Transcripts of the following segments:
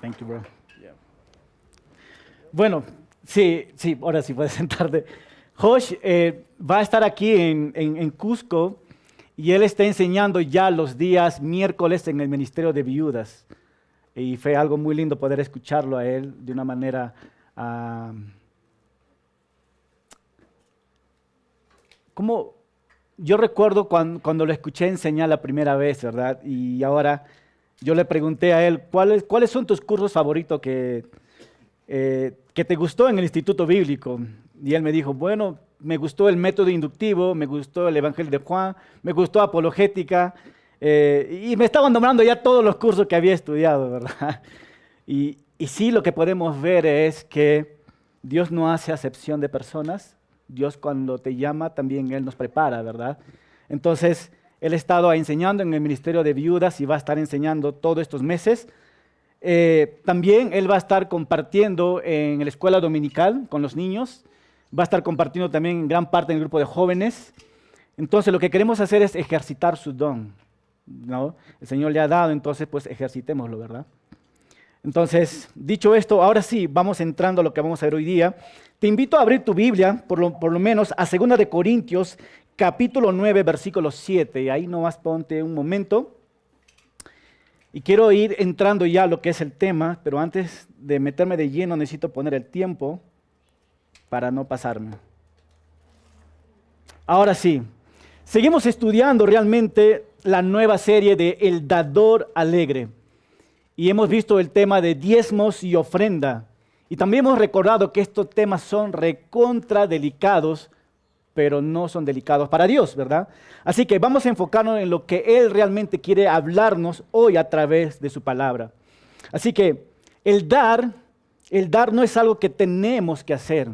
Thank you, bro. Yeah. Bueno, sí, ahora sí puedes sentarte. Josh va a estar aquí en Cusco y él está enseñando ya los días miércoles en el Ministerio de Viudas. Y fue algo muy lindo poder escucharlo a él de una manera... como yo recuerdo cuando lo escuché enseñar la primera vez, ¿verdad? Y ahora yo le pregunté a él, ¿cuáles son tus cursos favoritos que te gustó en el Instituto Bíblico? Y él me dijo, bueno, me gustó el método inductivo, me gustó el Evangelio de Juan, me gustó apologética, y me estaban nombrando ya todos los cursos que había estudiado, ¿verdad? Y sí, lo que podemos ver es que Dios no hace acepción de personas. Dios cuando te llama también Él nos prepara, ¿verdad? Entonces, Él ha estado enseñando en el Ministerio de Viudas y va a estar enseñando todos estos meses. También Él va a estar compartiendo en la escuela dominical con los niños. Va a estar compartiendo también en gran parte en el grupo de jóvenes. Entonces, lo que queremos hacer es ejercitar su don, ¿no? El Señor le ha dado, entonces, pues ejercitémoslo, ¿verdad? Entonces, dicho esto, ahora sí, vamos entrando a lo que vamos a ver hoy día. Te invito a abrir tu Biblia, por lo menos, a 2 de Corintios, capítulo 9, versículo 7. Y ahí nomás ponte un momento. Y quiero ir entrando ya a lo que es el tema, pero antes de meterme de lleno necesito poner el tiempo para no pasarme. Ahora sí, seguimos estudiando realmente la nueva serie de El Dador Alegre. Y hemos visto el tema de diezmos y ofrenda. Y también hemos recordado que estos temas son recontra delicados, pero no son delicados para Dios, ¿verdad? Así que vamos a enfocarnos en lo que Él realmente quiere hablarnos hoy a través de su palabra. Así que el dar no es algo que tenemos que hacer,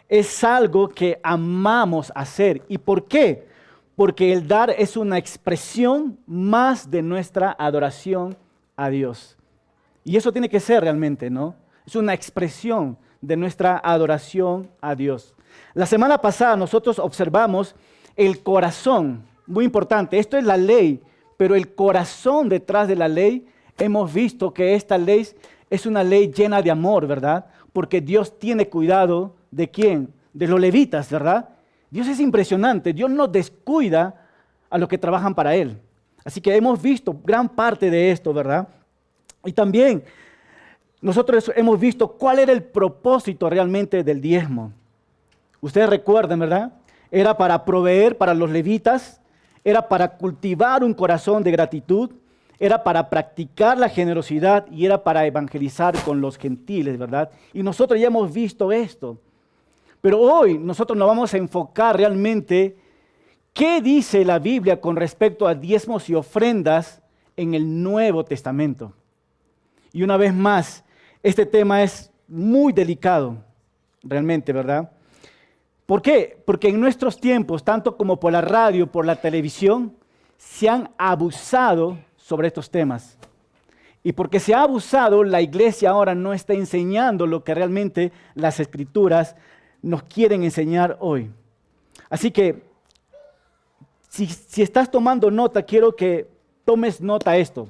es algo que amamos hacer. ¿Y por qué? Porque el dar es una expresión más de nuestra adoración a Dios. Y eso tiene que ser realmente, ¿no? Es una expresión de nuestra adoración a Dios. La semana pasada nosotros observamos el corazón, muy importante. Esto es la ley, pero el corazón detrás de la ley, hemos visto que esta ley es una ley llena de amor, ¿verdad? Porque Dios tiene cuidado ¿de quién? De los levitas, ¿verdad? Dios es impresionante, Dios no descuida a los que trabajan para Él. Así que hemos visto gran parte de esto, ¿verdad? Y también nosotros hemos visto cuál era el propósito realmente del diezmo. Ustedes recuerdan, ¿verdad? Era para proveer para los levitas, era para cultivar un corazón de gratitud, era para practicar la generosidad y era para evangelizar con los gentiles, ¿verdad? Y nosotros ya hemos visto esto. Pero hoy nosotros nos vamos a enfocar realmente qué dice la Biblia con respecto a diezmos y ofrendas en el Nuevo Testamento. Y una vez más, este tema es muy delicado, realmente, ¿verdad? ¿Por qué? Porque en nuestros tiempos, tanto como por la radio, por la televisión, se han abusado sobre estos temas. Y porque se ha abusado, la iglesia ahora no está enseñando lo que realmente las Escrituras nos quieren enseñar hoy. Así que, si estás tomando nota, quiero que tomes nota esto,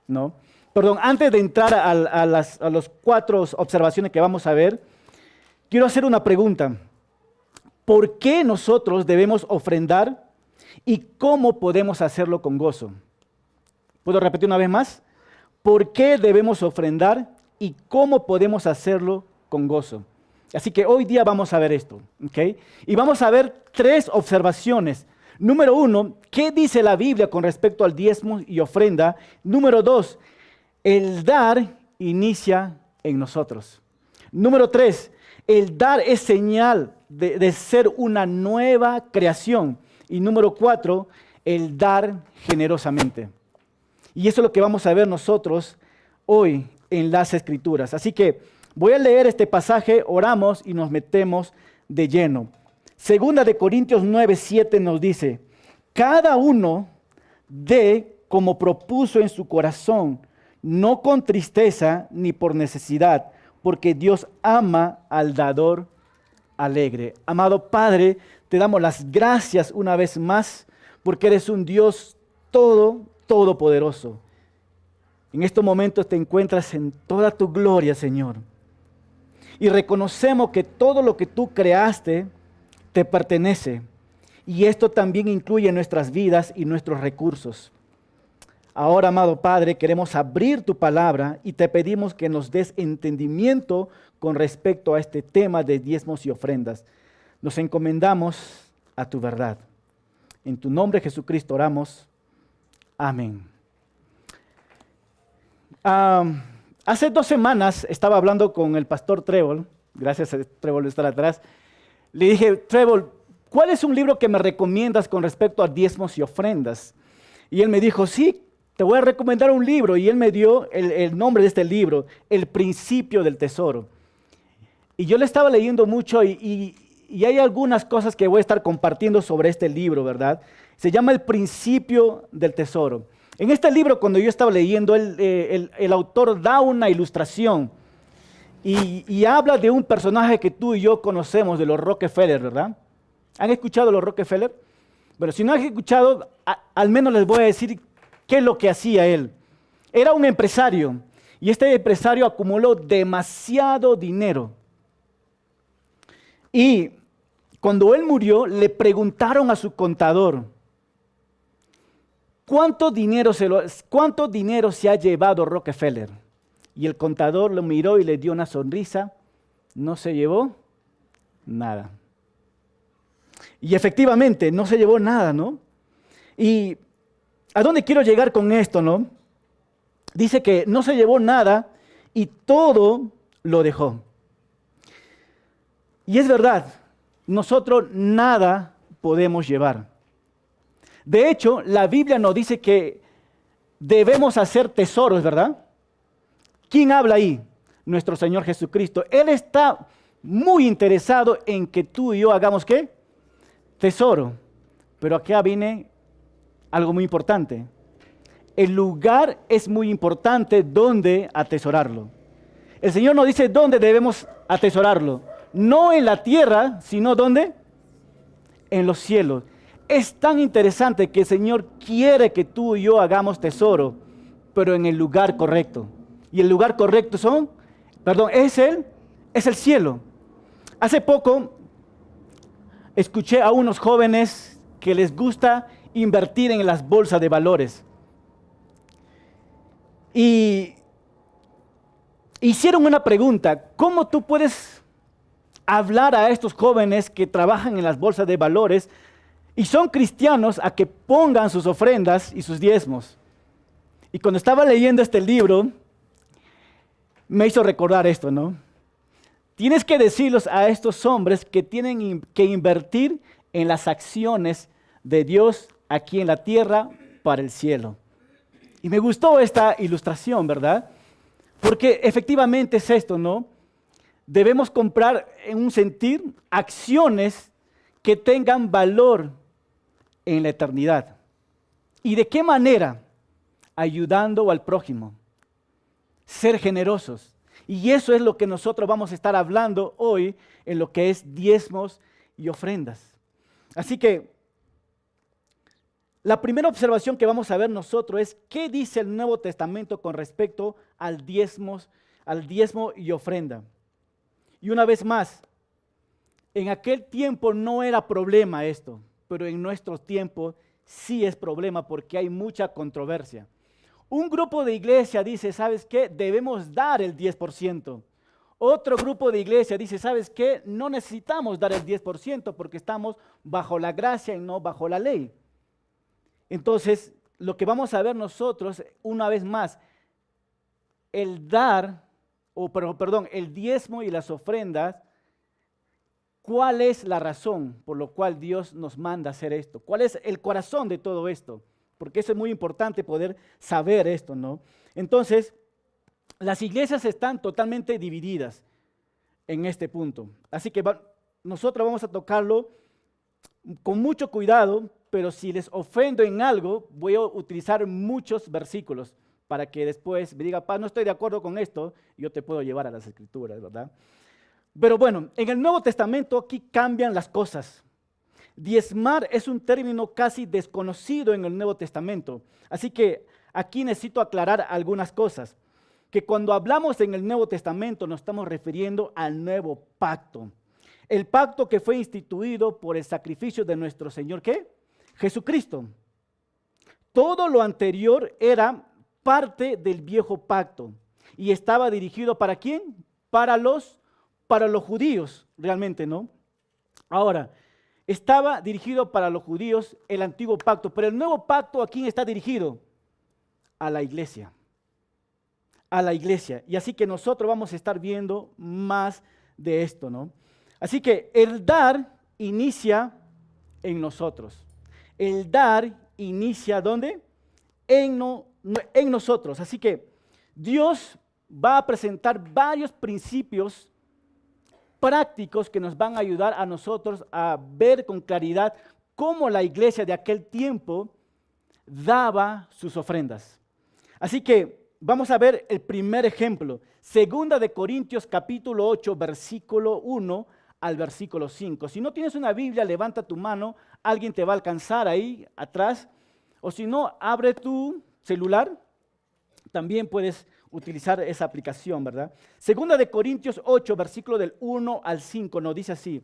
¿no? Perdón, antes de entrar a las 4 observaciones que vamos a ver, quiero hacer una pregunta. ¿Por qué nosotros debemos ofrendar y cómo podemos hacerlo con gozo? ¿Puedo repetir una vez más? ¿Por qué debemos ofrendar y cómo podemos hacerlo con gozo? Así que hoy día vamos a ver esto, ¿ok? Y vamos a ver 3 observaciones. Número 1, ¿qué dice la Biblia con respecto al diezmo y ofrenda? Número 2, el dar inicia en nosotros. Número 3, el dar es señal de ser una nueva creación. Y número 4, el dar generosamente. Y eso es lo que vamos a ver nosotros hoy en las Escrituras. Así que voy a leer este pasaje, oramos y nos metemos de lleno. 2 de Corintios 9, 7 nos dice, cada uno dé como propuso en su corazón, no con tristeza ni por necesidad, porque Dios ama al dador alegre. Amado Padre, te damos las gracias una vez más, porque eres un Dios todopoderoso. En estos momentos te encuentras en toda tu gloria, Señor. Y reconocemos que todo lo que tú creaste te pertenece. Y esto también incluye nuestras vidas y nuestros recursos. Ahora, amado Padre, queremos abrir tu palabra y te pedimos que nos des entendimiento con respecto a este tema de diezmos y ofrendas. Nos encomendamos a tu verdad. En tu nombre, Jesucristo, oramos. Amén. Hace 2 semanas estaba hablando con el pastor Trébol. Gracias a Trébol de estar atrás. Le dije, Trébol, ¿cuál es un libro que me recomiendas con respecto a diezmos y ofrendas? Y él me dijo, sí, te voy a recomendar un libro. Y él me dio el nombre de este libro, El Principio del Tesoro. Y yo le estaba leyendo mucho y hay algunas cosas que voy a estar compartiendo sobre este libro, ¿verdad? Se llama El Principio del Tesoro. En este libro, cuando yo estaba leyendo, el autor da una ilustración y habla de un personaje que tú y yo conocemos, de los Rockefeller, ¿verdad? ¿Han escuchado los Rockefeller? Bueno, si no han escuchado, al menos les voy a decir qué es lo que hacía él. Era un empresario y este empresario acumuló demasiado dinero. Y cuando él murió, le preguntaron a su contador, ¿cuánto dinero se ha llevado Rockefeller? Y el contador lo miró y le dio una sonrisa. No se llevó nada. Y efectivamente, no se llevó nada, ¿no? ¿Y a dónde quiero llegar con esto, no? Dice que no se llevó nada y todo lo dejó. Y es verdad, nosotros nada podemos llevar. De hecho, la Biblia nos dice que debemos hacer tesoros, ¿verdad? ¿Quién habla ahí? Nuestro Señor Jesucristo. Él está muy interesado en que tú y yo hagamos ¿qué? Tesoro. Pero acá viene algo muy importante. El lugar es muy importante donde atesorarlo. El Señor nos dice dónde debemos atesorarlo. No en la tierra, sino ¿dónde? En los cielos. Es tan interesante que el Señor quiere que tú y yo hagamos tesoro, pero en el lugar correcto. Y el lugar correcto es el cielo. Hace poco escuché a unos jóvenes que les gusta invertir en las bolsas de valores. Y hicieron una pregunta, ¿cómo tú puedes hablar a estos jóvenes que trabajan en las bolsas de valores y son cristianos a que pongan sus ofrendas y sus diezmos? Y cuando estaba leyendo este libro, me hizo recordar esto, ¿no? Tienes que decirles a estos hombres que tienen que invertir en las acciones de Dios aquí en la tierra para el cielo. Y me gustó esta ilustración, ¿verdad? Porque efectivamente es esto, ¿no? Debemos comprar, en un sentir, acciones que tengan valor en la eternidad. ¿Y de qué manera? Ayudando al prójimo. Ser generosos. Y eso es lo que nosotros vamos a estar hablando hoy en lo que es diezmos y ofrendas. Así que la primera observación que vamos a ver nosotros es qué dice el Nuevo Testamento con respecto al diezmo y ofrenda. Y una vez más, en aquel tiempo no era problema esto, pero en nuestros tiempos sí es problema porque hay mucha controversia. Un grupo de iglesia dice, ¿sabes qué? Debemos dar el 10%. Otro grupo de iglesia dice, ¿sabes qué? No necesitamos dar el 10% porque estamos bajo la gracia y no bajo la ley. Entonces, lo que vamos a ver nosotros, una vez más, el diezmo y las ofrendas, ¿cuál es la razón por la cual Dios nos manda hacer esto? ¿Cuál es el corazón de todo esto? Porque eso es muy importante poder saber esto, ¿no? Entonces, las iglesias están totalmente divididas en este punto. Así que nosotros vamos a tocarlo con mucho cuidado, pero si les ofendo en algo, voy a utilizar muchos versículos para que después me diga, no estoy de acuerdo con esto, yo te puedo llevar a las Escrituras, ¿verdad? Pero bueno, en el Nuevo Testamento aquí cambian las cosas. Diezmar es un término casi desconocido en el Nuevo Testamento. Así que aquí necesito aclarar algunas cosas. Que cuando hablamos en el Nuevo Testamento nos estamos refiriendo al nuevo pacto. El pacto que fue instituido por el sacrificio de nuestro Señor, ¿qué? Jesucristo. Todo lo anterior era parte del viejo pacto y estaba dirigido ¿para quién? Para los judíos, realmente, ¿no? Ahora, estaba dirigido para los judíos el antiguo pacto, pero el nuevo pacto ¿a quién está dirigido? A la iglesia. A la iglesia. Y así que nosotros vamos a estar viendo más de esto, ¿no? Así que el dar inicia en nosotros. El dar inicia ¿dónde? En nosotros. Así que Dios va a presentar varios principios prácticos que nos van a ayudar a nosotros a ver con claridad cómo la iglesia de aquel tiempo daba sus ofrendas. Así que vamos a ver el primer ejemplo. Segunda de Corintios capítulo 8, versículo 1 al versículo 5. Si no tienes una Biblia, levanta tu mano, alguien te va a alcanzar ahí atrás. O si no, abre tu celular, también puedes utilizar esa aplicación, ¿verdad? Segunda de Corintios 8, versículo del 1 al 5, nos dice así: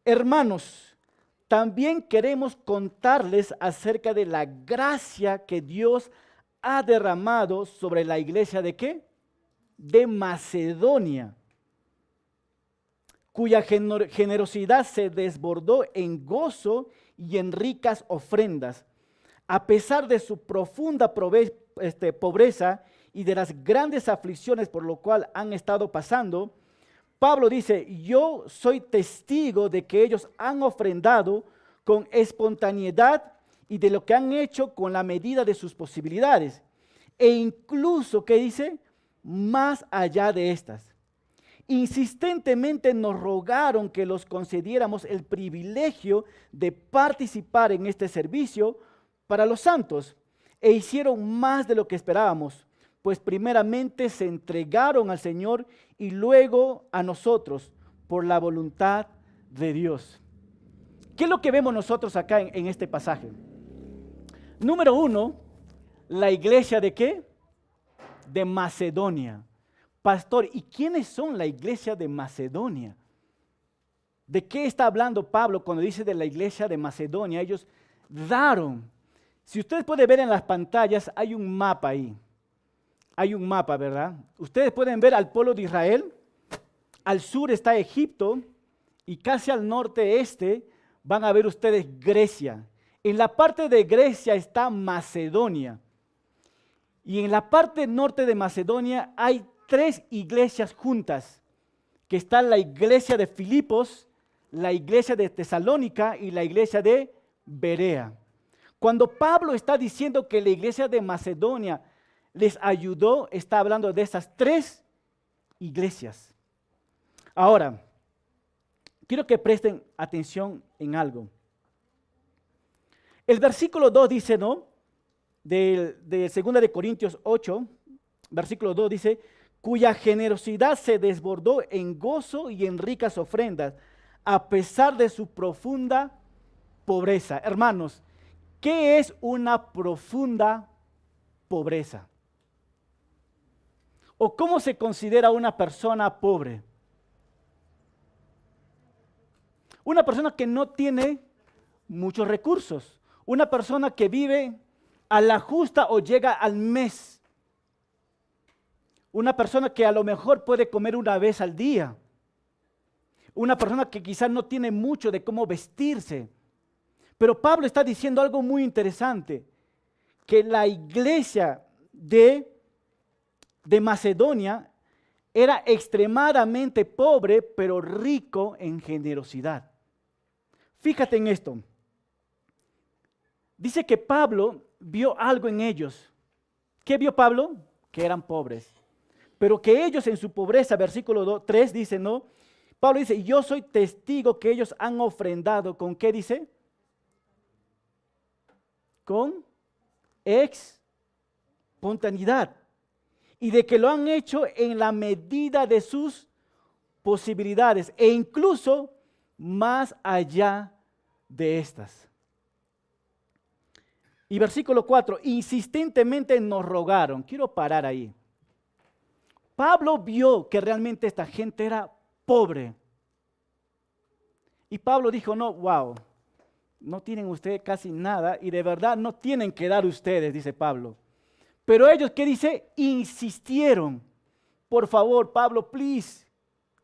hermanos, también queremos contarles acerca de la gracia que Dios ha derramado sobre la iglesia ¿de qué? De Macedonia, cuya generosidad se desbordó en gozo y en ricas ofrendas. A pesar de su profunda pobreza y de las grandes aflicciones por lo cual han estado pasando, Pablo dice, yo soy testigo de que ellos han ofrendado con espontaneidad y de lo que han hecho con la medida de sus posibilidades. E incluso, ¿qué dice? Más allá de estas. Insistentemente nos rogaron que los concediéramos el privilegio de participar en este servicio para los santos, e hicieron más de lo que esperábamos, pues primeramente se entregaron al Señor y luego a nosotros por la voluntad de Dios. ¿Qué es lo que vemos nosotros acá en este pasaje? Número uno, la iglesia ¿de qué? De Macedonia. Pastor, ¿y quiénes son la iglesia de Macedonia? ¿De qué está hablando Pablo cuando dice de la iglesia de Macedonia? Ellos daron. Si ustedes pueden ver en las pantallas, hay un mapa ahí. Hay un mapa, ¿verdad? Ustedes pueden ver al pueblo de Israel. Al sur está Egipto y casi al norte van a ver ustedes Grecia. En la parte de Grecia está Macedonia. Y en la parte norte de Macedonia hay 3 iglesias juntas, que está la iglesia de Filipos, la iglesia de Tesalónica y la iglesia de Berea. Cuando Pablo está diciendo que la iglesia de Macedonia les ayudó, está hablando de esas 3 iglesias. Ahora, quiero que presten atención en algo. El versículo 2 dice, ¿no? De 2 de Corintios 8, versículo 2 dice, cuya generosidad se desbordó en gozo y en ricas ofrendas, a pesar de su profunda pobreza. Hermanos, ¿qué es una profunda pobreza? ¿O cómo se considera una persona pobre? Una persona que no tiene muchos recursos, una persona que vive a la justa o llega al mes, una persona que a lo mejor puede comer una vez al día, una persona que quizás no tiene mucho de cómo vestirse. Pero Pablo está diciendo algo muy interesante, que la iglesia de Macedonia era extremadamente pobre, pero rico en generosidad. Fíjate en esto. Dice que Pablo vio algo en ellos. ¿Qué vio Pablo? Que eran pobres. Pero que ellos en su pobreza, versículo 3 dice, ¿no? Pablo dice, yo soy testigo que ellos han ofrendado. ¿Con qué dice? Con espontaneidad. Y de que lo han hecho en la medida de sus posibilidades e incluso más allá de estas. Y versículo 4, insistentemente nos rogaron. Quiero parar ahí. Pablo vio que realmente esta gente era pobre. Y Pablo dijo, no, wow, no tienen ustedes casi nada y de verdad no tienen que dar ustedes, dice Pablo. Pero ellos, ¿qué dice? Insistieron. Por favor, Pablo, please,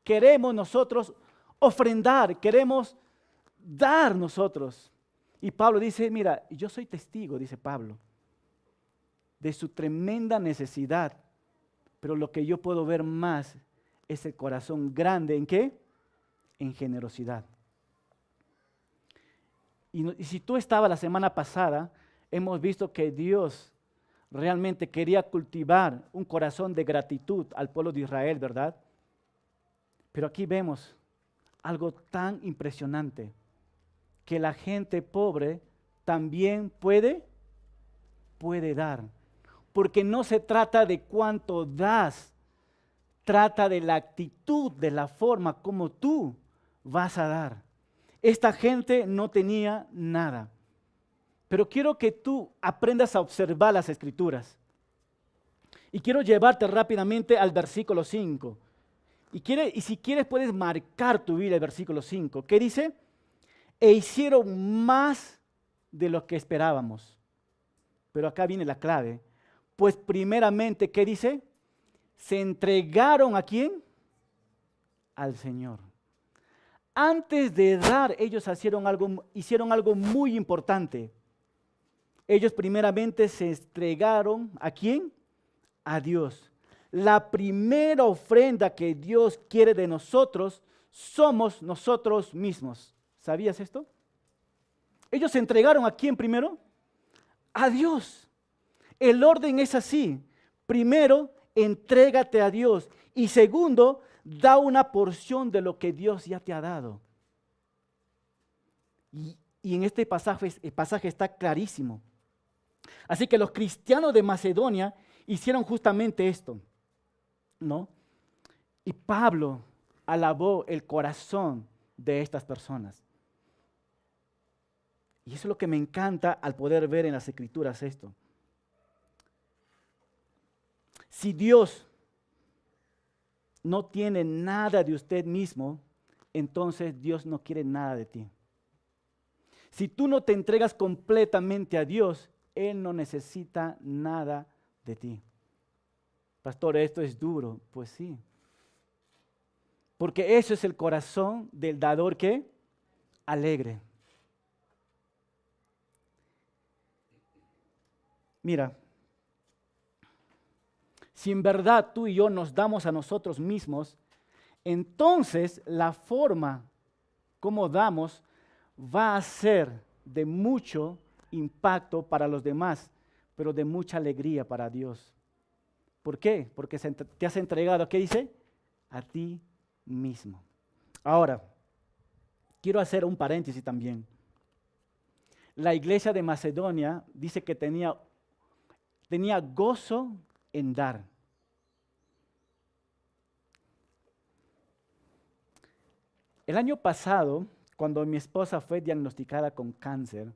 queremos nosotros ofrendar, queremos dar nosotros. Y Pablo dice, mira, yo soy testigo, dice Pablo, de su tremenda necesidad. Pero lo que yo puedo ver más es el corazón grande, ¿en qué? En generosidad. Y si tú estabas la semana pasada, hemos visto que Dios realmente quería cultivar un corazón de gratitud al pueblo de Israel, ¿verdad? Pero aquí vemos algo tan impresionante, que la gente pobre también puede dar. Porque no se trata de cuánto das, trata de la actitud, de la forma como tú vas a dar. Esta gente no tenía nada. Pero quiero que tú aprendas a observar las Escrituras. Y quiero llevarte rápidamente al versículo 5. Y si quieres puedes marcar tu Biblia el versículo 5. ¿Qué dice? E hicieron más de lo que esperábamos. Pero acá viene la clave. Pues primeramente, ¿qué dice? Se entregaron ¿a quién? Al Señor. Antes de dar, ellos hicieron algo muy importante. Ellos primeramente se entregaron ¿a quién? A Dios. La primera ofrenda que Dios quiere de nosotros somos nosotros mismos. ¿Sabías esto? Ellos se entregaron ¿a quién primero? A Dios. El orden es así. Primero, entrégate a Dios. Y segundo, da una porción de lo que Dios ya te ha dado. Y en este pasaje, el pasaje está clarísimo. Así que los cristianos de Macedonia hicieron justamente esto, ¿no? Y Pablo alabó el corazón de estas personas. Y eso es lo que me encanta al poder ver en las Escrituras esto. Si Dios no tiene nada de usted mismo, entonces Dios no quiere nada de ti. Si tú no te entregas completamente a Dios, Él no necesita nada de ti. Pastor, esto es duro. Pues sí. Porque eso es el corazón del dador que alegre. Mira, si en verdad tú y yo nos damos a nosotros mismos, entonces la forma como damos va a ser de mucho impacto para los demás, pero de mucha alegría para Dios. ¿Por qué? Porque te has entregado, ¿qué dice? A ti mismo. Ahora, quiero hacer un paréntesis también. La iglesia de Macedonia dice que tenía gozo en dar. El año pasado, cuando mi esposa fue diagnosticada con cáncer,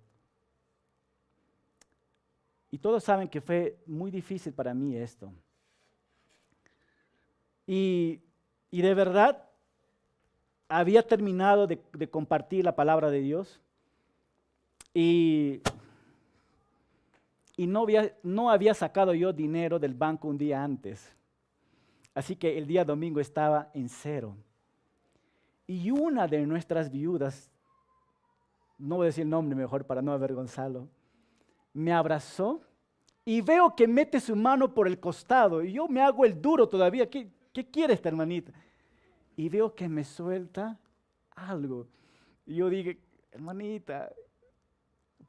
y todos saben que fue muy difícil para mí esto. Y de verdad, había terminado de compartir la palabra de Dios y no había sacado yo dinero del banco un día antes. Así que el día domingo estaba en cero. Y una de nuestras viudas, no voy a decir el nombre mejor para no avergonzarlo, me abrazó y veo que mete su mano por el costado y yo me hago el duro todavía. ¿Qué quiere esta hermanita? Y veo que me suelta algo. Y yo dije, hermanita,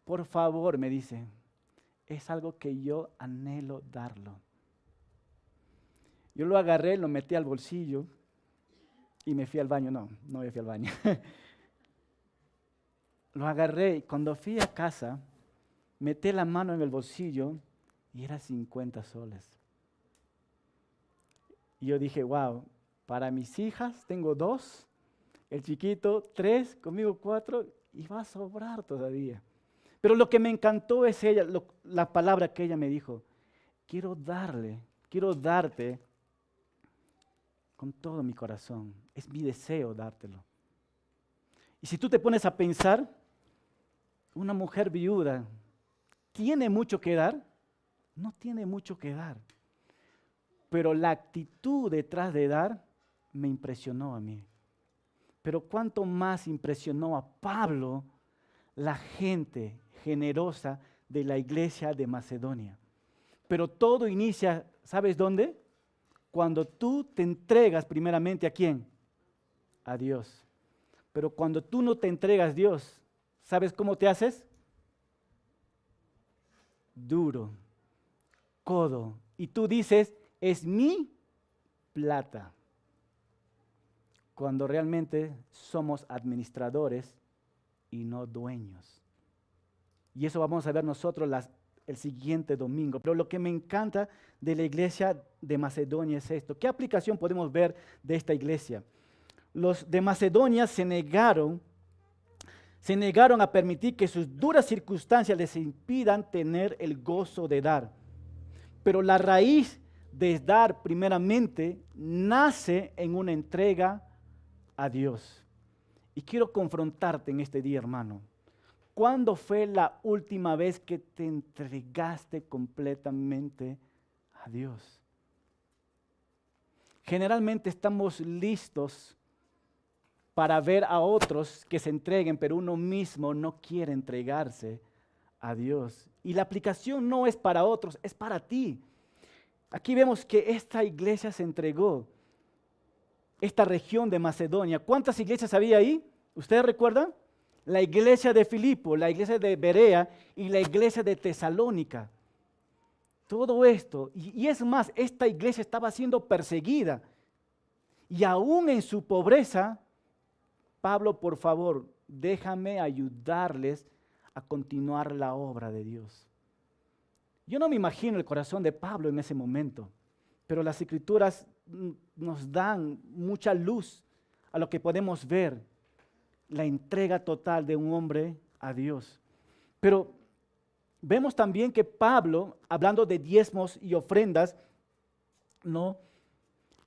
por favor, me dice, es algo que yo anhelo darlo. Yo lo agarré, lo metí al bolsillo y me fui al baño. No me fui al baño. Lo agarré y cuando fui a casa, metí la mano en el bolsillo y era 50 soles. Y yo dije, wow, para mis hijas tengo 2, el chiquito 3, conmigo 4 y va a sobrar todavía. Pero lo que me encantó es la palabra que ella me dijo. Quiero darte con todo mi corazón. Es mi deseo dártelo. Y si tú te pones a pensar, una mujer viuda, ¿tiene mucho que dar? No tiene mucho que dar. Pero la actitud detrás de dar me impresionó a mí. Pero cuánto más impresionó a Pablo la gente generosa de la iglesia de Macedonia. Pero todo inicia, ¿sabes dónde? Cuando tú te entregas primeramente ¿a quién? A Dios. Pero cuando tú no te entregas a Dios, ¿sabes cómo te haces? Duro, codo. Y tú dices, es mi plata. Cuando realmente somos administradores y no dueños. Y eso vamos a ver nosotros el siguiente domingo. Pero lo que me encanta de la iglesia de Macedonia es esto. ¿Qué aplicación podemos ver de esta iglesia? Los de Macedonia se negaron a permitir que sus duras circunstancias les impidan tener el gozo de dar. Pero la raíz de dar primeramente nace en una entrega a Dios. Y quiero confrontarte en este día, hermano. ¿Cuándo fue la última vez que te entregaste completamente a Dios? Generalmente estamos listos para ver a otros que se entreguen, pero uno mismo no quiere entregarse a Dios. Y la aplicación no es para otros, es para ti. Aquí vemos que esta iglesia se entregó, esta región de Macedonia. ¿Cuántas iglesias había ahí? ¿Ustedes recuerdan? La iglesia de Filipo, la iglesia de Berea y la iglesia de Tesalónica. Todo esto, y es más, esta iglesia estaba siendo perseguida. Y aún en su pobreza, Pablo, por favor, déjame ayudarles a continuar la obra de Dios. Yo no me imagino el corazón de Pablo en ese momento, pero las escrituras nos dan mucha luz a lo que podemos ver, la entrega total de un hombre a Dios. Pero vemos también que Pablo, hablando de diezmos y ofrendas, ¿no?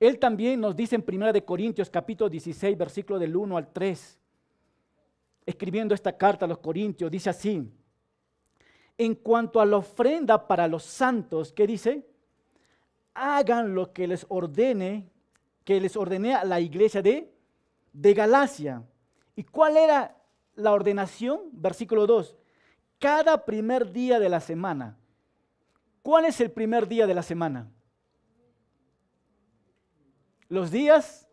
Él también nos dice en 1 Corintios capítulo 16, versículo del 1 al 3, escribiendo esta carta a los Corintios, dice así: en cuanto a la ofrenda para los santos, ¿qué dice? Hagan lo que les ordené a la iglesia de Galacia. ¿Y cuál era la ordenación? Versículo 2. Cada primer día de la semana. ¿Cuál es el primer día de la semana? Los días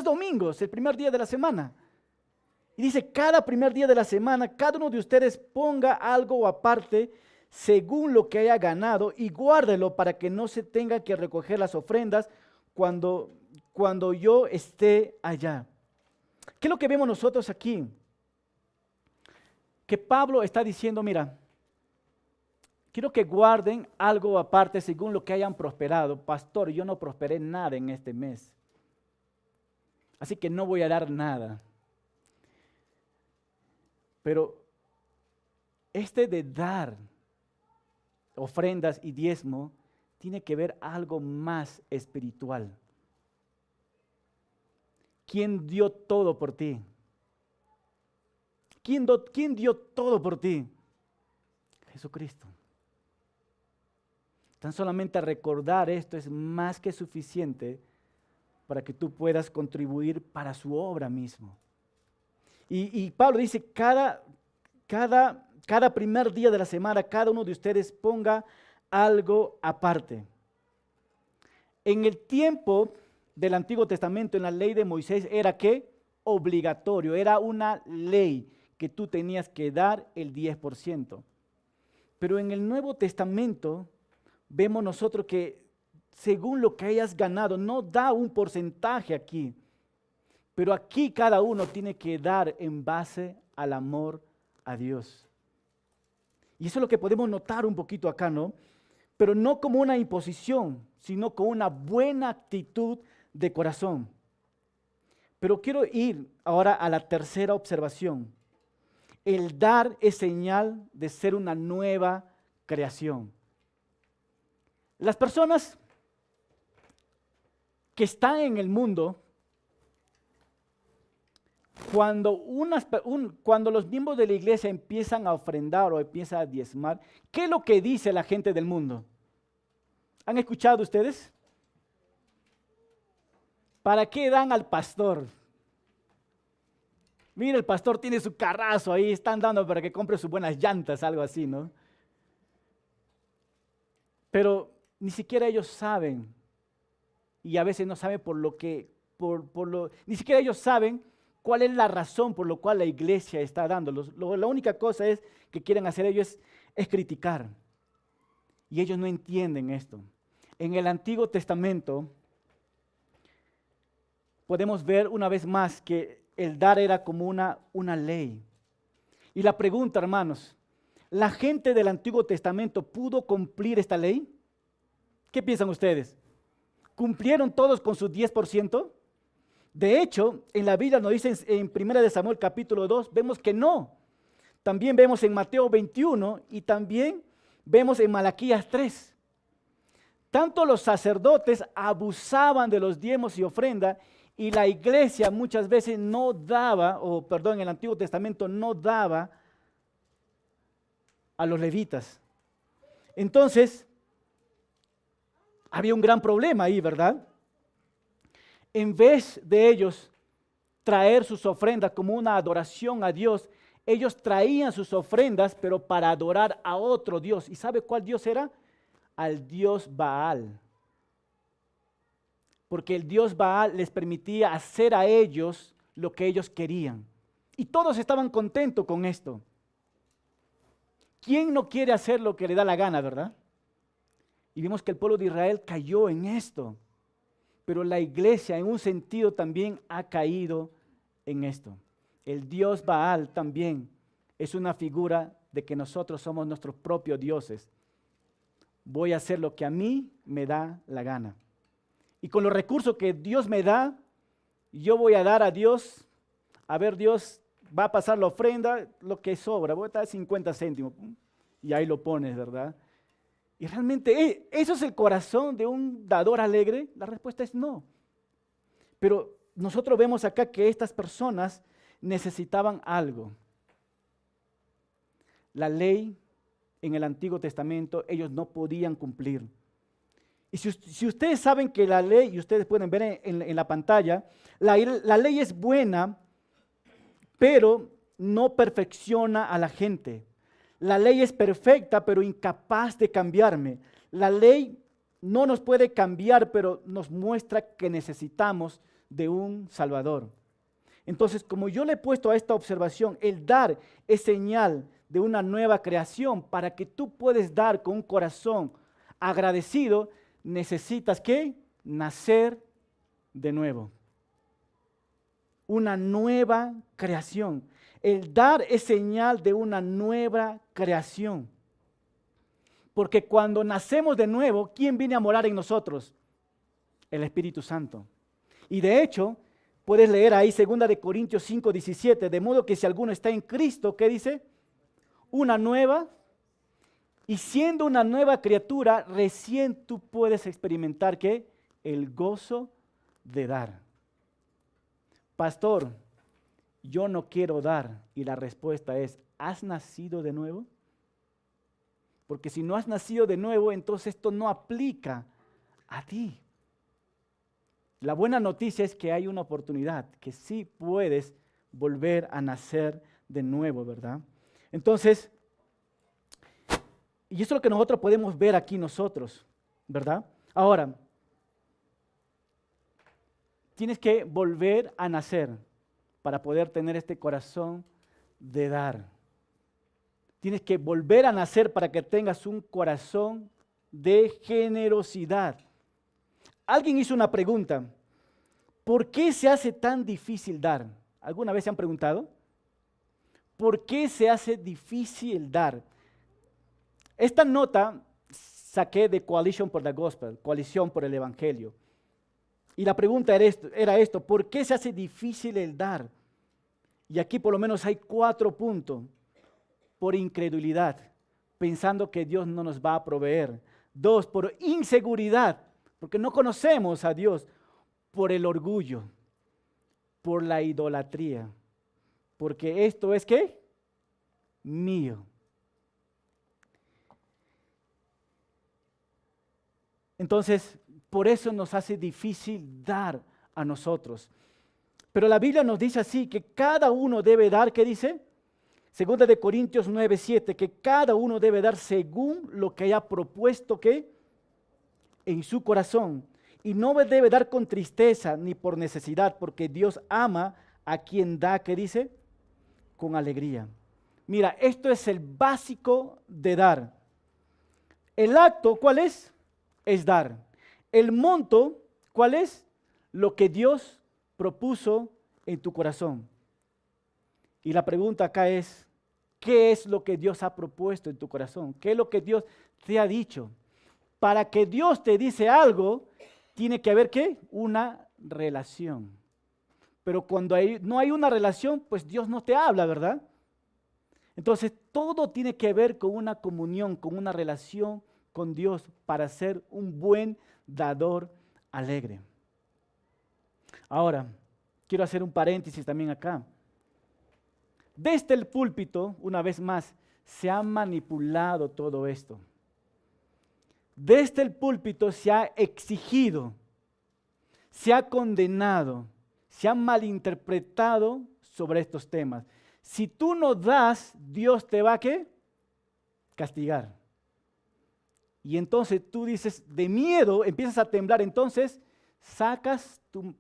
domingos, el primer día de la semana. Y dice, cada primer día de la semana, cada uno de ustedes ponga algo aparte según lo que haya ganado y guárdelo para que no se tenga que recoger las ofrendas cuando yo esté allá. ¿Qué es lo que vemos nosotros aquí? Que Pablo está diciendo, mira, quiero que guarden algo aparte según lo que hayan prosperado. Pastor, yo no prosperé nada en este mes, así que no voy a dar nada. Pero de dar ofrendas y diezmo tiene que ver algo más espiritual. ¿Quién dio todo por ti? ¿Quién dio todo por ti? Jesucristo. Tan solamente recordar esto es más que suficiente para que tú puedas contribuir para su obra mismo. Y Pablo dice, cada primer día de la semana, cada uno de ustedes ponga algo aparte. En el tiempo del Antiguo Testamento, en la ley de Moisés, ¿era qué? Obligatorio, era una ley que tú tenías que dar el 10%. Pero en el Nuevo Testamento vemos nosotros que según lo que hayas ganado, no da un porcentaje aquí. Pero aquí cada uno tiene que dar en base al amor a Dios. Y eso es lo que podemos notar un poquito acá, ¿no? Pero no como una imposición, sino con una buena actitud de corazón. Pero quiero ir ahora a la tercera observación. El dar es señal de ser una nueva creación. Las personas que están en el mundo, cuando los miembros de la iglesia empiezan a ofrendar o empiezan a diezmar, ¿qué es lo que dice la gente del mundo? ¿Han escuchado ustedes? ¿Para qué dan al pastor? Mira, el pastor tiene su carrazo ahí, están dando para que compre sus buenas llantas, algo así, ¿no? Pero ni siquiera ellos saben, y a veces no saben ni siquiera ellos saben cuál es la razón por la cual la iglesia está dando. La única cosa es que quieren hacer ellos es criticar. Y ellos no entienden esto. En el Antiguo Testamento podemos ver una vez más que el dar era como una ley. Y la pregunta, hermanos, ¿la gente del Antiguo Testamento pudo cumplir esta ley? ¿Qué piensan ustedes? ¿Cumplieron todos con su 10%? De hecho, en la Biblia nos dicen en 1 Samuel capítulo 2, vemos que no. También vemos en Mateo 21 y también vemos en Malaquías 3. Tanto los sacerdotes abusaban de los diezmos y ofrendas y la iglesia muchas veces no daba, en el Antiguo Testamento no daba a los levitas. Entonces, había un gran problema ahí, ¿verdad? En vez de ellos traer sus ofrendas como una adoración a Dios, ellos traían sus ofrendas, pero para adorar a otro Dios. ¿Y sabe cuál Dios era? Al Dios Baal. Porque el Dios Baal les permitía hacer a ellos lo que ellos querían. Y todos estaban contentos con esto. ¿Quién no quiere hacer lo que le da la gana, verdad? Y vimos que el pueblo de Israel cayó en esto. Pero la iglesia en un sentido también ha caído en esto. El Dios Baal también es una figura de que nosotros somos nuestros propios dioses. Voy a hacer lo que a mí me da la gana. Y con los recursos que Dios me da, yo voy a dar a Dios, a ver, Dios va a pasar la ofrenda, lo que sobra, voy a dar 50 céntimos, y ahí lo pones, ¿verdad? Y realmente, ¿eso es el corazón de un dador alegre? La respuesta es no. Pero nosotros vemos acá que estas personas necesitaban algo. La ley en el Antiguo Testamento ellos no podían cumplir. Y si ustedes saben que la ley, y ustedes pueden ver en la pantalla, la ley es buena, pero no perfecciona a la gente. La ley es perfecta, pero incapaz de cambiarme. La ley no nos puede cambiar, pero nos muestra que necesitamos de un Salvador. Entonces, como yo le he puesto a esta observación, el dar es señal de una nueva creación. Para que tú puedas dar con un corazón agradecido, necesitas ¿qué? Nacer de nuevo. Una nueva creación. El dar es señal de una nueva creación. Porque cuando nacemos de nuevo, ¿quién viene a morar en nosotros? El Espíritu Santo. Y de hecho, puedes leer ahí 2 Corintios 5:17, de modo que si alguno está en Cristo, ¿qué dice? Una nueva. Y siendo una nueva criatura, recién tú puedes experimentar ¿qué? El gozo de dar. Pastor, yo no quiero dar. Y la respuesta es, ¿has nacido de nuevo? Porque si no has nacido de nuevo, entonces esto no aplica a ti. La buena noticia es que hay una oportunidad, que sí puedes volver a nacer de nuevo, ¿verdad? Entonces, y eso es lo que nosotros podemos ver aquí nosotros, ¿verdad? Ahora, tienes que volver a nacer para poder tener este corazón de dar. Tienes que volver a nacer para que tengas un corazón de generosidad. Alguien hizo una pregunta. ¿Por qué se hace tan difícil dar? ¿Alguna vez se han preguntado? ¿Por qué se hace difícil dar? Esta nota saqué de Coalition for the Gospel, Coalición por el Evangelio. Y la pregunta era esto, ¿por qué se hace difícil el dar? Y aquí por lo menos hay 4 puntos. Por incredulidad, pensando que Dios no nos va a proveer. 2, por inseguridad, porque no conocemos a Dios. Por el orgullo, por la idolatría, porque esto es ¿qué? Mío. Entonces, por eso nos hace difícil dar a nosotros. Pero la Biblia nos dice así, que cada uno debe dar, ¿qué dice? Segunda de Corintios 9:7, que cada uno debe dar según lo que haya propuesto, ¿qué? En su corazón. Y no debe dar con tristeza ni por necesidad, porque Dios ama a quien da, ¿qué dice? Con alegría. Mira, esto es el básico de dar. El acto, ¿cuál es? Es dar. El monto, ¿cuál es? Lo que Dios propuso en tu corazón. Y la pregunta acá es, ¿qué es lo que Dios ha propuesto en tu corazón? ¿Qué es lo que Dios te ha dicho? Para que Dios te dice algo, tiene que haber ¿qué? Una relación. Pero cuando no hay una relación, pues Dios no te habla, ¿verdad? Entonces todo tiene que ver con una comunión, con una relación con Dios para ser un buen dador alegre. Ahora, quiero hacer un paréntesis también acá. Desde el púlpito, una vez más, se ha manipulado todo esto. Desde el púlpito se ha exigido, se ha condenado, se ha malinterpretado sobre estos temas. Si tú no das, Dios te va a ¿qué? Castigar. Y entonces tú dices, de miedo, empiezas a temblar, entonces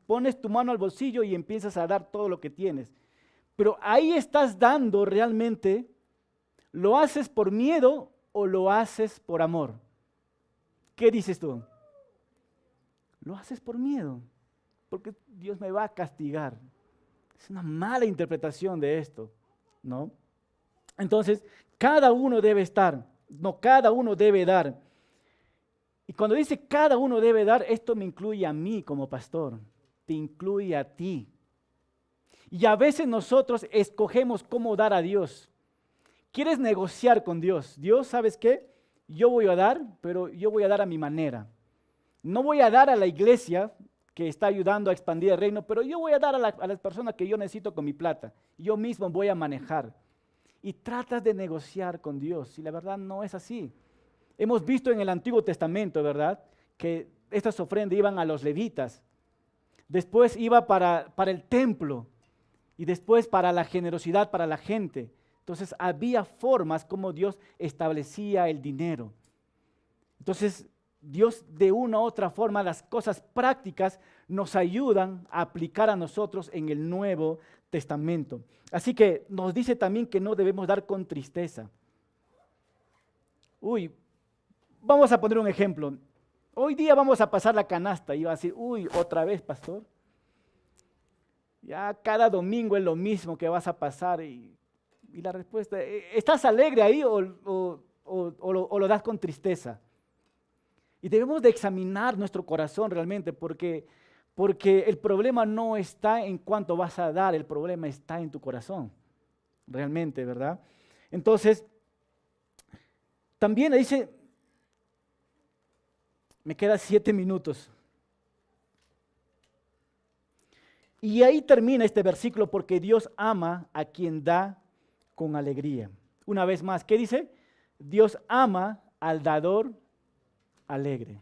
pones tu mano al bolsillo y empiezas a dar todo lo que tienes. Pero ahí estás dando realmente, ¿lo haces por miedo o lo haces por amor? ¿Qué dices tú? Lo haces por miedo, porque Dios me va a castigar. Es una mala interpretación de esto, ¿no? Entonces, cada uno debe estar, no, cada uno debe dar. Y cuando dice cada uno debe dar, esto me incluye a mí como pastor, te incluye a ti. Y a veces nosotros escogemos cómo dar a Dios. ¿Quieres negociar con Dios? Dios, ¿sabes qué? Yo voy a dar, pero yo voy a dar a mi manera. No voy a dar a la iglesia que está ayudando a expandir el reino, pero yo voy a dar a las personas que yo necesito con mi plata. Yo mismo voy a manejar. Y tratas de negociar con Dios, y la verdad no es así. Hemos visto en el Antiguo Testamento, ¿verdad?, que estas ofrendas iban a los levitas. Después iba para el templo. Y después para la generosidad para la gente. Entonces había formas como Dios establecía el dinero. Entonces Dios de una u otra forma, las cosas prácticas nos ayudan a aplicar a nosotros en el Nuevo Testamento. Así que nos dice también que no debemos dar con tristeza. Vamos a poner un ejemplo. Hoy día vamos a pasar la canasta y va a decir, otra vez, pastor. Ya cada domingo es lo mismo que vas a pasar y la respuesta, ¿estás alegre ahí o lo das con tristeza? Y debemos de examinar nuestro corazón realmente porque el problema no está en cuánto vas a dar, el problema está en tu corazón, realmente, ¿verdad? Entonces, también dice, me quedan 7 minutos. Y ahí termina este versículo, porque Dios ama a quien da con alegría. Una vez más, ¿qué dice? Dios ama al dador alegre.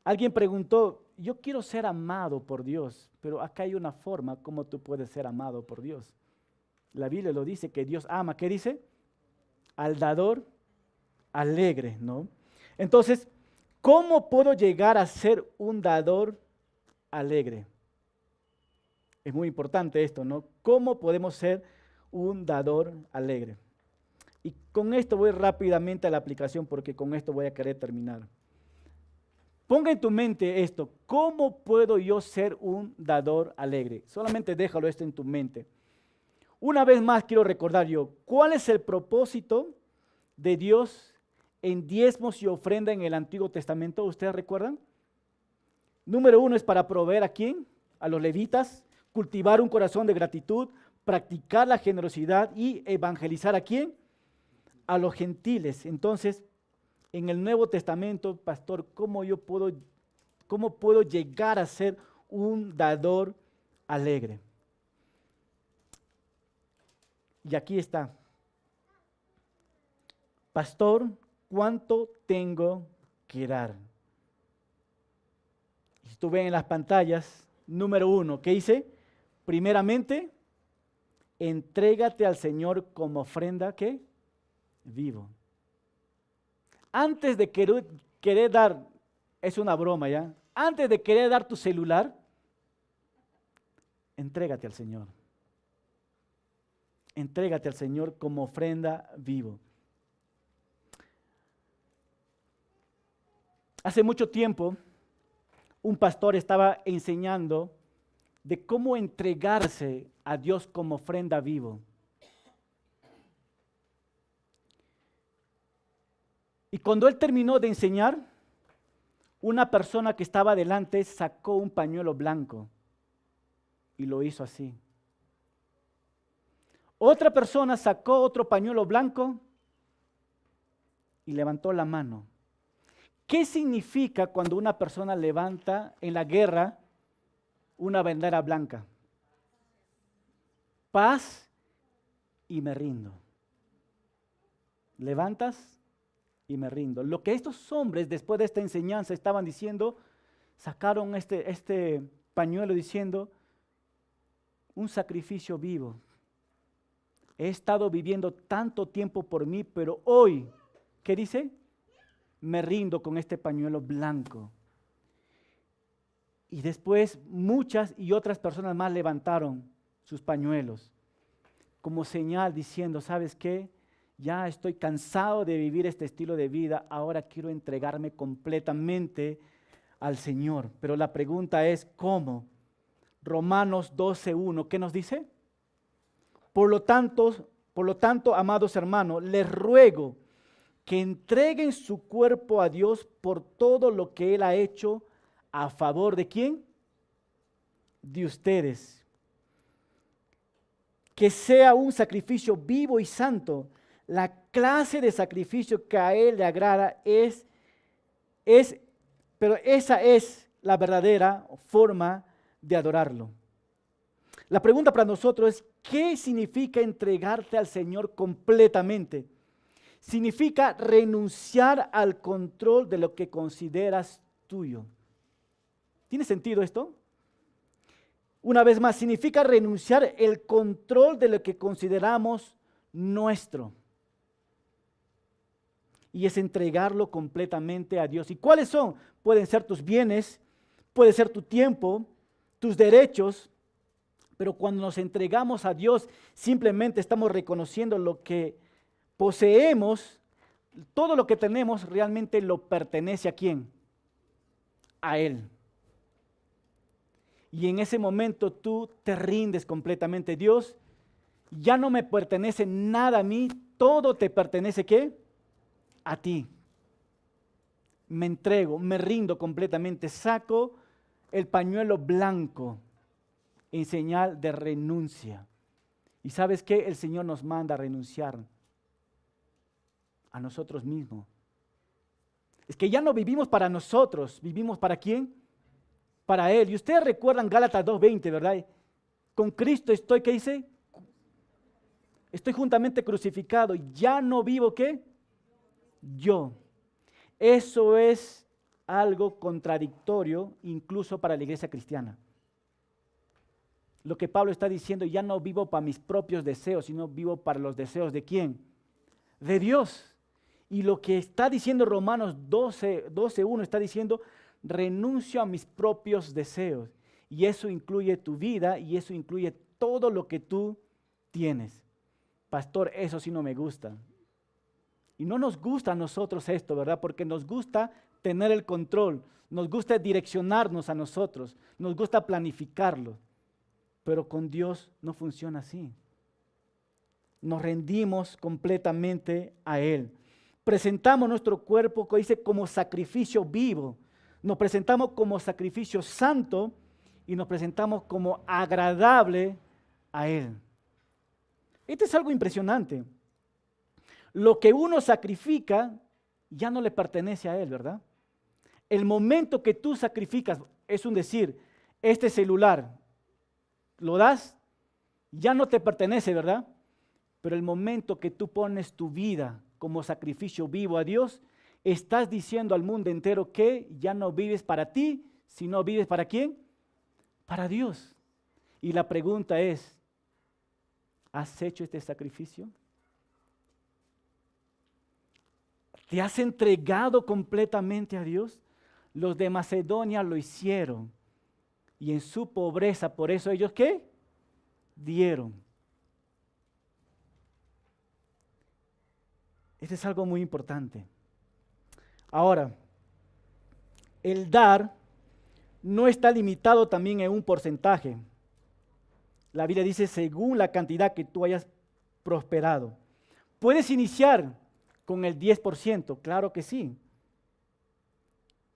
Alguien preguntó, yo quiero ser amado por Dios, pero acá hay una forma como tú puedes ser amado por Dios. La Biblia lo dice, que Dios ama, ¿qué dice? Al dador alegre, ¿no? Entonces, ¿cómo puedo llegar a ser un dador alegre? Es muy importante esto, ¿no? ¿Cómo podemos ser un dador alegre? Y con esto voy rápidamente a la aplicación porque con esto voy a querer terminar. Ponga en tu mente esto, ¿cómo puedo yo ser un dador alegre? Solamente déjalo esto en tu mente. Una vez más quiero recordar yo, ¿cuál es el propósito de Dios en diezmos y ofrenda en el Antiguo Testamento? ¿Ustedes recuerdan? Número 1 es para proveer ¿a quién? A los levitas, cultivar un corazón de gratitud, practicar la generosidad y evangelizar ¿a quién? A los gentiles. Entonces, en el Nuevo Testamento, pastor, cómo puedo llegar a ser un dador alegre? Y aquí está. Pastor, ¿cuánto tengo que dar? Si tú ves en las pantallas, número 1, ¿qué dice? Primeramente, entrégate al Señor como ofrenda, ¿qué? Vivo. Antes de querer dar, es una broma ya, antes de querer dar tu celular, entrégate al Señor. Entrégate al Señor como ofrenda vivo. Hace mucho tiempo, un pastor estaba enseñando de cómo entregarse a Dios como ofrenda vivo. Y cuando él terminó de enseñar, una persona que estaba delante sacó un pañuelo blanco y lo hizo así. Otra persona sacó otro pañuelo blanco y levantó la mano. ¿Qué significa cuando una persona levanta en la guerra una bandera blanca? Paz y me rindo. Levantas y me rindo. Lo que estos hombres después de esta enseñanza estaban diciendo, sacaron este pañuelo diciendo, un sacrificio vivo. He estado viviendo tanto tiempo por mí, pero hoy, ¿qué dice? Me rindo con este pañuelo blanco. Y después muchas y otras personas más levantaron sus pañuelos como señal diciendo, ¿sabes qué? Ya estoy cansado de vivir este estilo de vida, ahora quiero entregarme completamente al Señor. Pero la pregunta es, ¿cómo? Romanos 12:1, ¿qué nos dice? Por lo tanto, amados hermanos, les ruego que entreguen su cuerpo a Dios por todo lo que Él ha hecho a favor de ¿quién? De ustedes. Que sea un sacrificio vivo y santo. La clase de sacrificio que a Él le agrada pero esa es la verdadera forma de adorarlo. La pregunta para nosotros es, ¿qué significa entregarte al Señor completamente? Significa renunciar al control de lo que consideras tuyo. ¿Tiene sentido esto? Una vez más, significa renunciar el control de lo que consideramos nuestro. Y es entregarlo completamente a Dios. ¿Y cuáles son? Pueden ser tus bienes, puede ser tu tiempo, tus derechos, pero cuando nos entregamos a Dios, simplemente estamos reconociendo lo que poseemos, todo lo que tenemos realmente lo pertenece ¿a quién? A Él. Y en ese momento tú te rindes completamente. Dios, ya no me pertenece nada a mí, todo te pertenece ¿qué? A ti. Me entrego, me rindo completamente, saco el pañuelo blanco en señal de renuncia. ¿Y sabes qué? El Señor nos manda a renunciar a nosotros mismos. Es que ya no vivimos para nosotros, vivimos ¿para quién? Para Él. Y ustedes recuerdan Gálatas 2:20, ¿verdad? Con Cristo estoy, ¿qué dice? Estoy juntamente crucificado. Ya no vivo, ¿qué? Yo. Eso es algo contradictorio incluso para la iglesia cristiana. Lo que Pablo está diciendo, ya no vivo para mis propios deseos, sino vivo para los deseos ¿de quién? De Dios. Y lo que está diciendo Romanos 12:1 está diciendo, renuncio a mis propios deseos. Y eso incluye tu vida y eso incluye todo lo que tú tienes. Pastor, eso sí no me gusta. Y no nos gusta a nosotros esto, ¿verdad? Porque nos gusta tener el control, nos gusta direccionarnos a nosotros, nos gusta planificarlo. Pero con Dios no funciona así. Nos rendimos completamente a Él. Presentamos nuestro cuerpo, que dice, como sacrificio vivo. Nos presentamos como sacrificio santo y nos presentamos como agradable a Él. Este es algo impresionante. Lo que uno sacrifica ya no le pertenece a él, ¿verdad? El momento que tú sacrificas, es un decir, este celular, lo das, ya no te pertenece, ¿verdad? Pero el momento que tú pones tu vida como sacrificio vivo a Dios, estás diciendo al mundo entero que ya no vives para ti, sino vives ¿para quién? Para Dios. Y la pregunta es, ¿has hecho este sacrificio? ¿Te has entregado completamente a Dios? Los de Macedonia lo hicieron. Y en su pobreza, por eso ellos ¿qué? Dieron. Este es algo muy importante. Ahora, el dar no está limitado también en un porcentaje. La Biblia dice según la cantidad que tú hayas prosperado. Puedes iniciar con el 10%, claro que sí.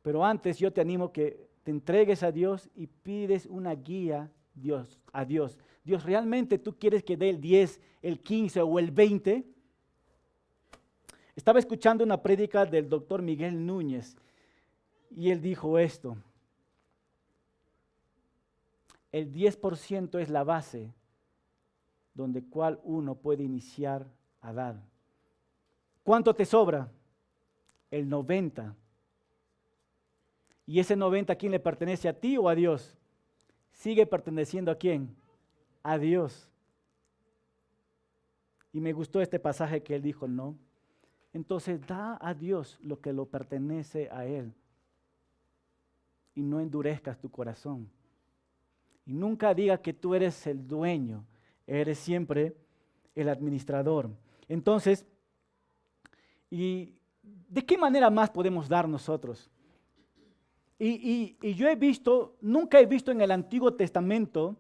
Pero antes yo te animo que te entregues a Dios y pides una guía a Dios. Dios, ¿realmente tú quieres que dé el 10, el 15 o el 20? Estaba escuchando una prédica del doctor Miguel Núñez y él dijo esto. El 10% es la base donde cual uno puede iniciar a dar. ¿Cuánto te sobra? El 90%. ¿Y ese 90% a quién le pertenece? ¿A ti o a Dios? Sigue perteneciendo ¿a quién? A Dios. Y me gustó este pasaje que él dijo, no. Entonces da a Dios lo que lo pertenece a Él. Y no endurezcas tu corazón. Y nunca digas que tú eres el dueño. Eres siempre el administrador. Entonces, ¿y de qué manera más podemos dar nosotros? Y yo nunca he visto en el Antiguo Testamento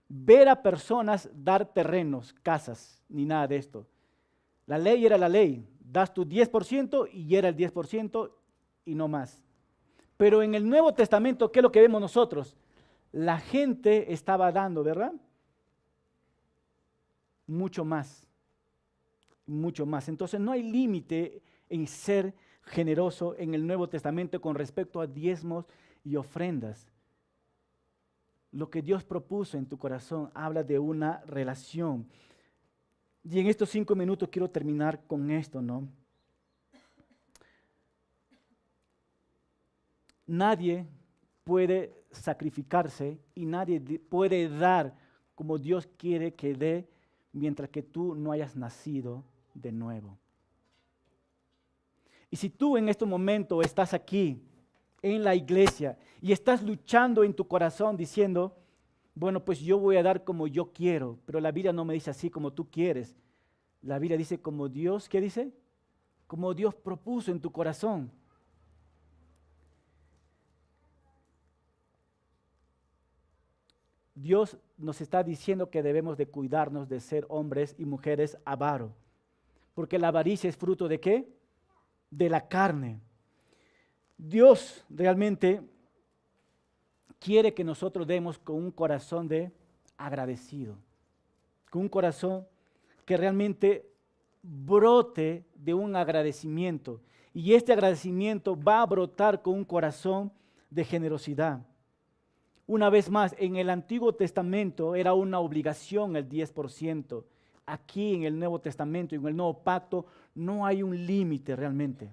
ver a personas dar terrenos, casas, ni nada de esto. La ley era la ley. Das tu 10% y era el 10% y no más. Pero en el Nuevo Testamento, ¿qué es lo que vemos nosotros? La gente estaba dando, ¿verdad? Mucho más. Mucho más. Entonces no hay límite en ser generoso en el Nuevo Testamento con respecto a diezmos y ofrendas. Lo que Dios propuso en tu corazón habla de una relación. Y en estos 5 minutos quiero terminar con esto, ¿no? Nadie puede sacrificarse y nadie puede dar como Dios quiere que dé mientras que tú no hayas nacido de nuevo. Y si tú en este momento estás aquí en la iglesia y estás luchando en tu corazón diciendo, bueno, pues yo voy a dar como yo quiero, pero la Biblia no me dice así como tú quieres. La Biblia dice como Dios, ¿qué dice? Como Dios propuso en tu corazón. Dios nos está diciendo que debemos de cuidarnos de ser hombres y mujeres avaros. Porque la avaricia es fruto ¿de qué? De la carne. Dios realmente quiere que nosotros demos con un corazón de agradecido. Con un corazón que realmente brote de un agradecimiento. Y este agradecimiento va a brotar con un corazón de generosidad. Una vez más, en el Antiguo Testamento era una obligación el 10%. Aquí en el Nuevo Testamento y en el Nuevo Pacto no hay un límite realmente.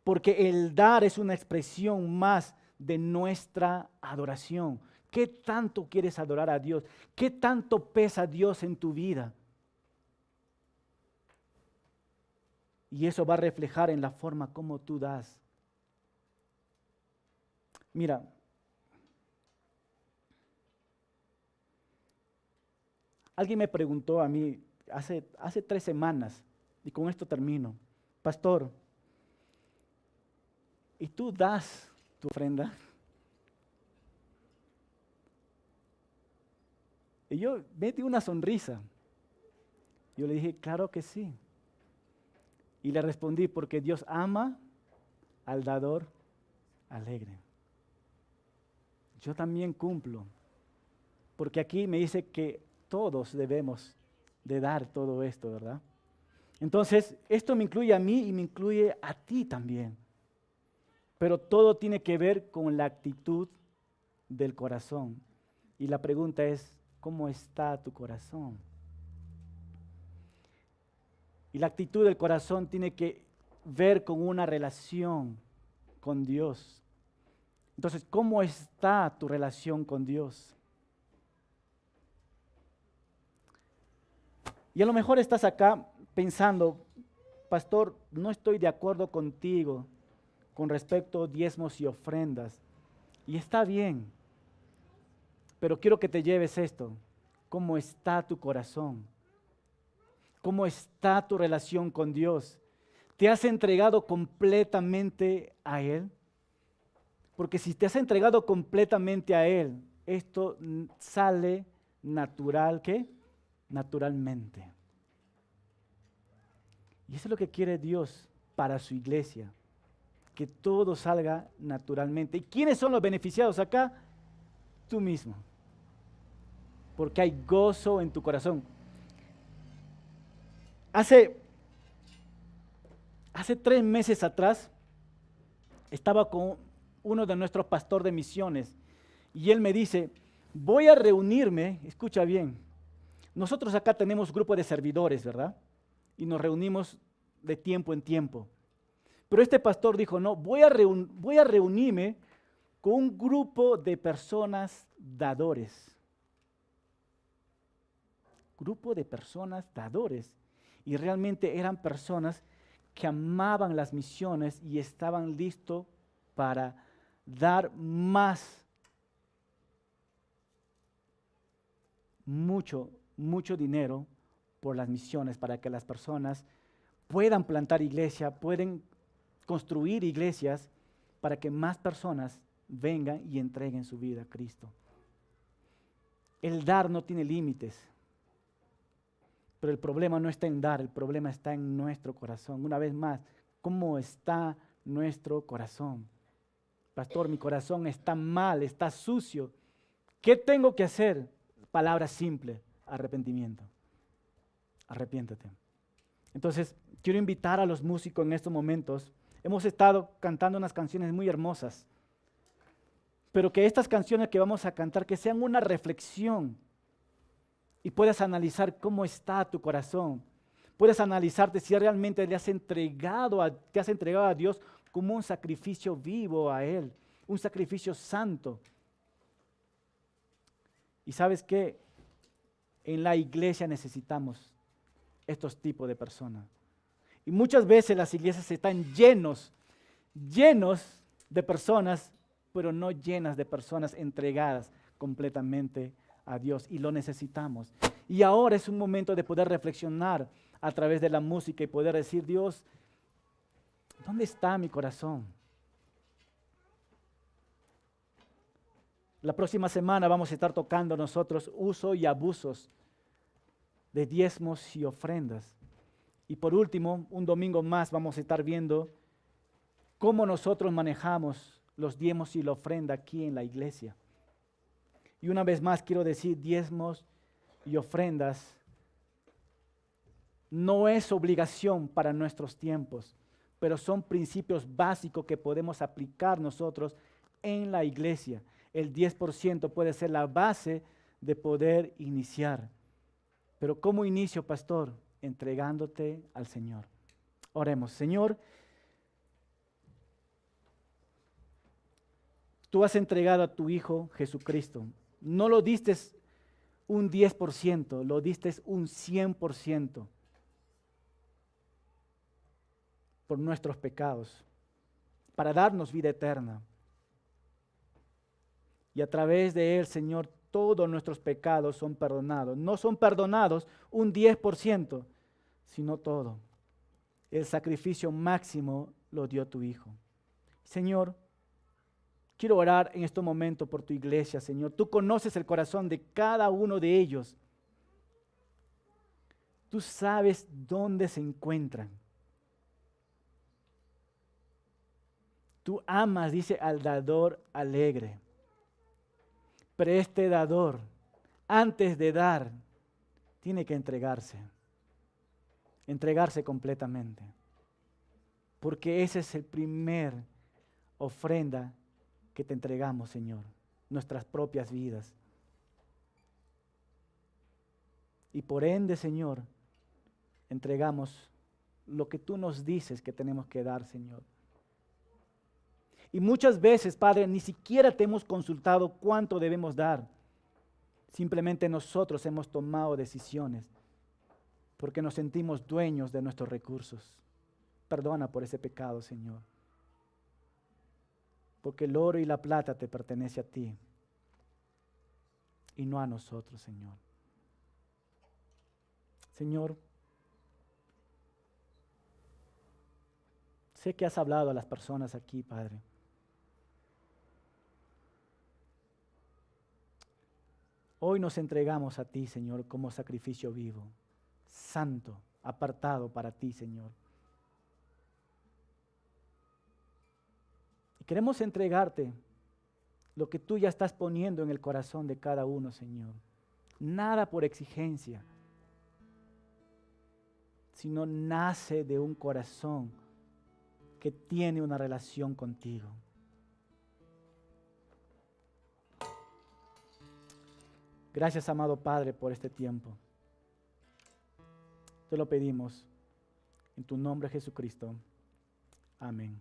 Porque el dar es una expresión más de nuestra adoración. ¿Qué tanto quieres adorar a Dios? ¿Qué tanto pesa Dios en tu vida? Y eso va a reflejar en la forma como tú das. Mira, alguien me preguntó a mí hace 3 semanas, y con esto termino, pastor, ¿y tú das tu ofrenda? Y yo me di una sonrisa. Yo le dije, claro que sí. Y le respondí, porque Dios ama al dador alegre. Yo también cumplo, porque aquí me dice que todos debemos de dar todo esto, ¿verdad? Entonces, esto me incluye a mí y me incluye a ti también. Pero todo tiene que ver con la actitud del corazón. Y la pregunta es, ¿cómo está tu corazón? Y la actitud del corazón tiene que ver con una relación con Dios. Entonces, ¿cómo está tu relación con Dios? Y a lo mejor estás acá pensando, pastor, no estoy de acuerdo contigo con respecto a diezmos y ofrendas. Y está bien, pero quiero que te lleves esto. ¿Cómo está tu corazón? ¿Cómo está tu relación con Dios? ¿Te has entregado completamente a Él? Porque si te has entregado completamente a Él, esto sale natural, ¿qué? Naturalmente. Y eso es lo que quiere Dios para su iglesia, que todo salga naturalmente. ¿Y quiénes son los beneficiados acá? Tú mismo. Porque hay gozo en tu corazón. Hace 3 meses atrás estaba con uno de nuestros pastores de misiones y él me dice, voy a reunirme, escucha bien, nosotros acá tenemos grupo de servidores, ¿verdad? Y nos reunimos de tiempo en tiempo. Pero este pastor dijo, no, voy a reunirme con un grupo de personas dadores. Grupo de personas dadores. Y realmente eran personas que amaban las misiones y estaban listos para dar mucho dinero por las misiones, para que las personas puedan plantar iglesia, pueden construir iglesias, para que más personas vengan y entreguen su vida a Cristo. El dar no tiene límites. Pero el problema no está en dar, el problema está en nuestro corazón. Una vez más, ¿cómo está nuestro corazón? Pastor, mi corazón está mal, está sucio. ¿Qué tengo que hacer? Palabra simple, arrepentimiento. Arrepiéntate. Entonces, quiero invitar a los músicos en estos momentos. Hemos estado cantando unas canciones muy hermosas, pero que estas canciones que vamos a cantar, que sean una reflexión y puedas analizar cómo está tu corazón. Puedes analizarte si realmente te has entregado a Dios como un sacrificio vivo a Él, un sacrificio santo. Y ¿sabes qué? En la iglesia necesitamos estos tipos de personas. Y muchas veces las iglesias están llenos de personas, pero no llenas de personas entregadas completamente a Dios, y lo necesitamos. Y ahora es un momento de poder reflexionar a través de la música y poder decir, Dios, ¿dónde está mi corazón? La próxima semana vamos a estar tocando nosotros uso y abusos de diezmos y ofrendas. Y por último, un domingo más vamos a estar viendo cómo nosotros manejamos los diezmos y la ofrenda aquí en la iglesia. Y una vez más quiero decir, diezmos y ofrendas no es obligación para nuestros tiempos, pero son principios básicos que podemos aplicar nosotros en la iglesia. El 10% puede ser la base de poder iniciar. Pero ¿cómo inicio, pastor? Entregándote al Señor. Oremos. Señor, tú has entregado a tu Hijo Jesucristo. No lo diste un 10%, lo diste un 100% por nuestros pecados, para darnos vida eterna. Y a través de Él, Señor, todos nuestros pecados son perdonados. No son perdonados un 10%, sino todo. El sacrificio máximo lo dio tu Hijo. Señor, quiero orar en este momento por tu iglesia, Señor. Tú conoces el corazón de cada uno de ellos. Tú sabes dónde se encuentran. Tú amas, dice, al dador alegre. Pero este dador, antes de dar, tiene que entregarse completamente. Porque esa es el primer ofrenda que te entregamos, Señor, nuestras propias vidas. Y por ende, Señor, entregamos lo que tú nos dices que tenemos que dar, Señor. Y muchas veces, Padre, ni siquiera te hemos consultado cuánto debemos dar. Simplemente nosotros hemos tomado decisiones porque nos sentimos dueños de nuestros recursos. Perdona por ese pecado, Señor. Porque el oro y la plata te pertenece a ti y no a nosotros, Señor. Señor, sé que has hablado a las personas aquí, Padre. Hoy nos entregamos a ti, Señor, como sacrificio vivo, santo, apartado para ti, Señor. Y queremos entregarte lo que tú ya estás poniendo en el corazón de cada uno, Señor. Nada por exigencia, sino nace de un corazón que tiene una relación contigo. Gracias, amado Padre, por este tiempo. Te lo pedimos en tu nombre, Jesucristo. Amén.